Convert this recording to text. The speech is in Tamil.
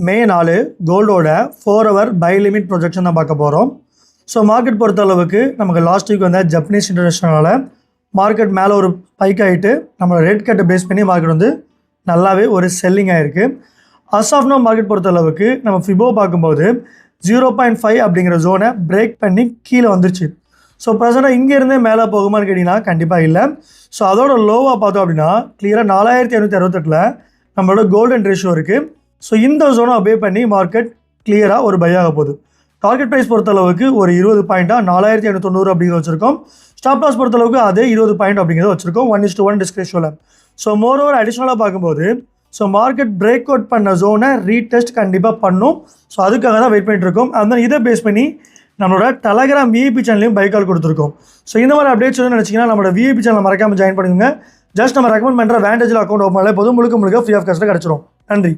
மே 4 கோல்டோட 4 ஹவர் பை லிமிட் ப்ரொஜெக்ஷன் தான் பார்க்க போகிறோம். ஸோ மார்க்கெட் பொறுத்த அளவுக்கு நமக்கு லாஸ்ட் வீக் வந்த ஜப்பனீஸ் இன்டர்நேஷனலால் மார்க்கெட் மேலே ஒரு பைக் ஆகிட்டு நம்மளோட ரேட் கட்டை பேஸ் பண்ணி மார்க்கெட் வந்து நல்லாவே ஒரு செல்லிங் ஆகிருக்கு. அஸ் ஆஃப் நோ மார்க்கெட் பொறுத்த அளவுக்கு நம்ம ஃபிபோ பார்க்கும்போது 0.5 அப்படிங்கிற ஜோனை பிரேக் பண்ணி கீழே வந்துருச்சு. ஸோ ப்ரெசென்ட்டாக இங்கேருந்தே மேலே போகுமான்னு கேட்டிங்கன்னா கண்டிப்பாக இல்லை. ஸோ அதோட லோவாக பார்த்தோம் அப்படின்னா கிளியராக 4568 நம்மளோட கோல்டன் ரேஷியோ இருக்குது. ஸோ இந்த ஜோனை அபே பண்ணி மார்க்கெட் கிளியராக ஒரு பை ஆக போகுது. டார்கெட் ப்ரைஸ் பொறுத்தளவுக்கு ஒரு 20 பாயிண்ட்டாக 4590 அப்படிங்கிறத வச்சுருக்கோம். ஸ்டாப் லாஸ் பொறுத்தளவுக்கு அதே 20 பாயிண்ட் அப்படிங்கிறத வச்சுருக்கோம் 1:1 டிஸ்கிரிப்ஷனில். ஸோ மோர் ஓவர் அடிஷ்னலாக பார்க்கும்போது ஸோ மார்க்கெட் பிரேக் அவுட் பண்ண ஜோனை ரீடெஸ்ட் கண்டிப்பாக பண்ணும். ஸோ அதுக்காக தான் வெயிட் பண்ணிட்டு இருக்கோம். அதனால் இதை பேஸ் பண்ணி நம்மளோட டெலகிராம் விஐபி சேனலையும் பை கால் கொடுத்துருக்கோம். ஸோ இந்த மாதிரி அப்டேட்ஸ் வந்து நினச்சிங்கன்னா நம்மளோட விஐபி சேனல் மறக்காமல் ஜாயின் பண்ணுங்க. ஜஸ்ட் நம்ம ரெக்கமெண்ட் பண்ணுற வேண்டேஜில் அக்கௌண்ட் ஓப்பன் பண்ணாலே போதும், முழுக்க ஃப்ரீ ஆஃப் காஸ்ட்டில் கிடச்சிரும். நன்றி.